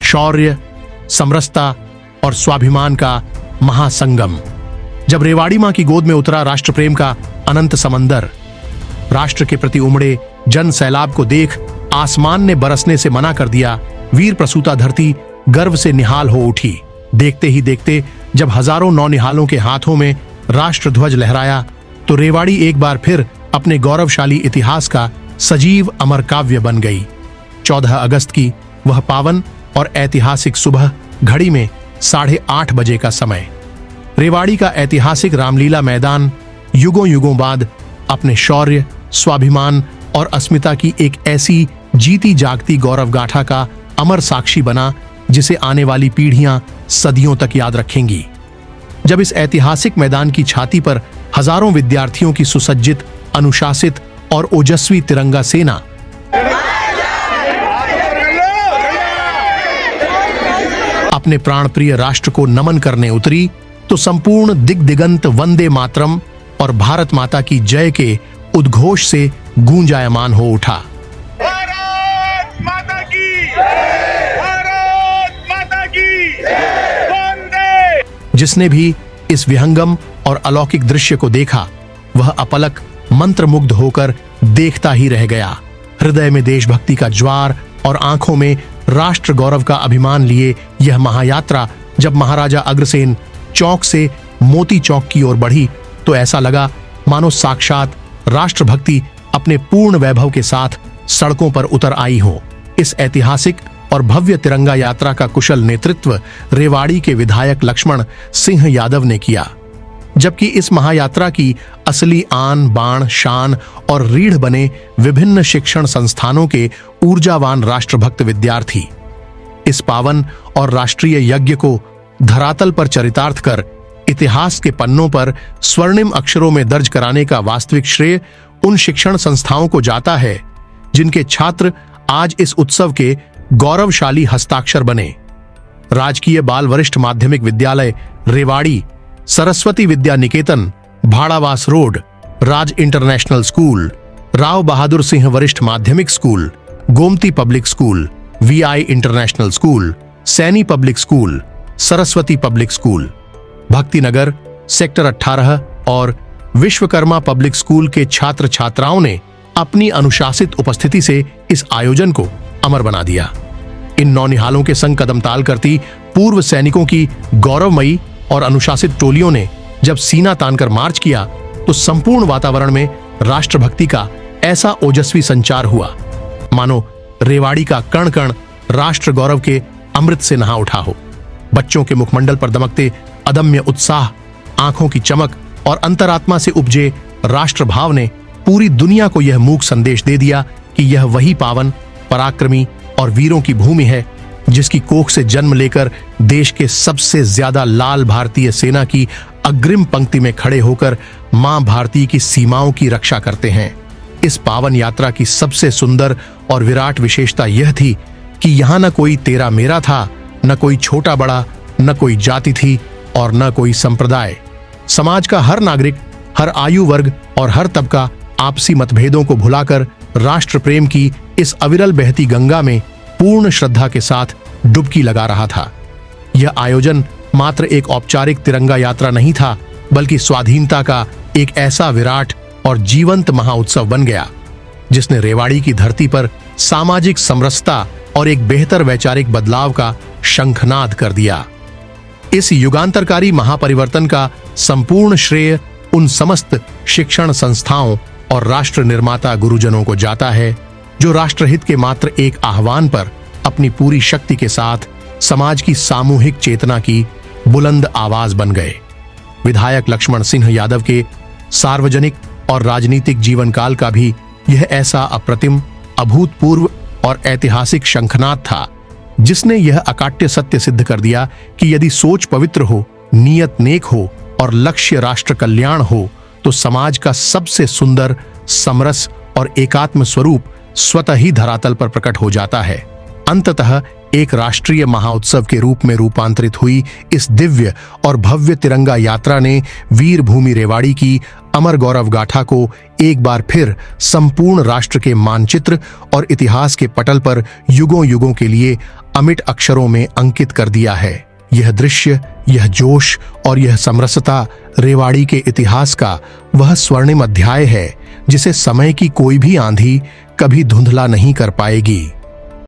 शौर्य, समरसता और स्वाभिमान का महासंगम। जब रेवाड़ी मां की गोद में उतरा राष्ट्र प्रेम का अनंत समंदर, राष्ट्र के प्रति उमड़े जन सैलाब को देख आसमान ने बरसने से मना कर दिया। वीर प्रसूता धरती गर्व से निहाल हो उठी। देखते ही देखते जब हजारों नौनिहालों के हाथों में राष्ट्र ध्वज लहराया तो रेवाड़ी एक बार फिर अपने गौरवशाली इतिहास का सजीव अमर काव्य बन गई। 14 अगस्त की वह पावन और ऐतिहासिक सुबह, घड़ी में 8:30 बजे का समय। रेवाड़ी का ऐतिहासिक रामलीला मैदान युगों युगों बाद अपने शौर्य, स्वाभिमान और अस्मिता की एक ऐसी जीती जागती गौरव गाथा का अमर साक्षी बना जिसे आने वाली पीढ़ियां सदियों तक याद रखेंगी। जब इस ऐतिहासिक मैदान की छाती पर हजारों विद्यार्थियों की सुसज्जित, अनुशासित और ओजस्वी तिरंगा सेना अपने प्राणप्रिय राष्ट्र को नमन करने उतरी तो संपूर्ण दिग्दिगंत वंदे मातरम और भारत माता की जय के उद्घोष से गूंजायमान हो उठा। भारत माता की जय! भारत माता की जय! वंदे! जिसने भी इस विहंगम और अलौकिक दृश्य को देखा वह अपलक मंत्रमुग्ध होकर देखता ही रह गया। हृदय में देशभक्ति का ज्वार और आंखों में राष्ट्र गौरव का अभिमान लिए यह महायात्रा जब महाराजा अग्रसेन चौक से मोती चौक की ओर बढ़ी तो ऐसा लगा मानो साक्षात राष्ट्रभक्ति अपने पूर्ण वैभव के साथ सड़कों पर उतर आई हो। इस ऐतिहासिक और भव्य तिरंगा यात्रा का कुशल नेतृत्व रेवाड़ी के विधायक लक्ष्मण सिंह यादव ने किया, जबकि इस महायात्रा की असली आन बाण शान और रीढ़ बने विभिन्न शिक्षण संस्थानों के ऊर्जावान राष्ट्रभक्त विद्यार्थी। इस पावन और राष्ट्रीय यज्ञ को धरातल पर चरितार्थ कर इतिहास के पन्नों पर स्वर्णिम अक्षरों में दर्ज कराने का वास्तविक श्रेय उन शिक्षण संस्थाओं को जाता है जिनके छात्र आज इस उत्सव के गौरवशाली हस्ताक्षर बने। राजकीय बाल वरिष्ठ माध्यमिक विद्यालय रेवाड़ी, सरस्वती विद्या निकेतन, भाड़ावास रोड, राज इंटरनेशनल स्कूल, राव बहादुर सिंह वरिष्ठ माध्यमिक school, Gomti public school, VI international school, Saini public school, Saraswati public school, Bhaktinagar sector 18 और विश्वकर्मा पब्लिक स्कूल के छात्र छात्राओं ने अपनी अनुशासित उपस्थिति से इस आयोजन को अमर बना दिया। इन नौनिहालों के संग कदम ताल करती पूर्व सैनिकों की गौरवमयी और अनुशासित टोलियों ने जब सीना तानकर मार्च किया तो संपूर्ण वातावरण में राष्ट्रभक्ति का ऐसा ओजस्वी संचार हुआ मानो रेवाड़ी का कण कण राष्ट्र गौरव के अमृत से नहा उठा हो। बच्चों के मुखमंडल पर दमकते अदम्य उत्साह, आंखों की चमक और अंतरात्मा से उपजे राष्ट्र भाव ने पूरी दुनिया को यह मूक संदेश दे दिया कि यह वही पावन, पराक्रमी और वीरों की भूमि है जिसकी कोख से जन्म लेकर देश के सबसे ज्यादा लाल भारतीय सेना की अग्रिम पंक्ति में खड़े होकर मां भारती की सीमाओं की रक्षा करते हैं। इस पावन यात्रा की सबसे सुंदर और विराट विशेषता यह थी कि यहाँ न कोई तेरा मेरा था, न कोई छोटा बड़ा, न कोई जाति थी और न कोई संप्रदाय। समाज का हर नागरिक, हर आयु वर्ग और हर तबका आपसी मतभेदों को भुलाकर राष्ट्र प्रेम की इस अविरल बहती गंगा में पूर्ण श्रद्धा के साथ डुबकी लगा रहा था। यह आयोजन मात्र एक औपचारिक तिरंगा यात्रा नहीं था, बल्कि स्वाधीनता का एक ऐसा विराट और जीवंत महाउत्सव बन गया जिसने रेवाड़ी की धरती पर सामाजिक समरसता और एक बेहतर वैचारिक बदलाव का शंखनाद कर दिया। इस युगांतरकारी महापरिवर्तन का संपूर्ण श्रेय उन समस्त शिक्षण संस्थाओं और राष्ट्र निर्माता गुरुजनों को जाता है जो राष्ट्रहित के मात्र एक आह्वान पर अपनी पूरी शक्ति के साथ समाज की सामूहिक चेतना की बुलंद आवाज बन गए। विधायक लक्ष्मण सिंह यादव के सार्वजनिक और राजनीतिक जीवन काल का भी यह ऐसा अप्रतिम, अभूतपूर्व और ऐतिहासिक शंखनाद था जिसने यह अकाट्य सत्य सिद्ध कर दिया कि यदि सोच पवित्र हो, नीयत नेक हो और लक्ष्य राष्ट्र कल्याण हो तो समाज का सबसे सुंदर, समरस और एकात्म स्वरूप स्वतः ही धरातल पर प्रकट हो जाता है। अंततः एक राष्ट्रीय महाउत्सव के रूप में रूपांतरित हुई इस दिव्य और भव्य तिरंगा यात्रा ने वीर भूमि रेवाड़ी की अमर गौरव गाथा को एक बार फिर संपूर्ण राष्ट्र के मानचित्र और इतिहास के पटल पर युगों युगों के लिए अमिट अक्षरों में अंकित कर दिया है। यह दृश्य, यह जोश और यह समरसता रेवाड़ी के इतिहास का वह स्वर्णिम अध्याय है जिसे समय की कोई भी आंधी कभी धुंधला नहीं कर पाएगी।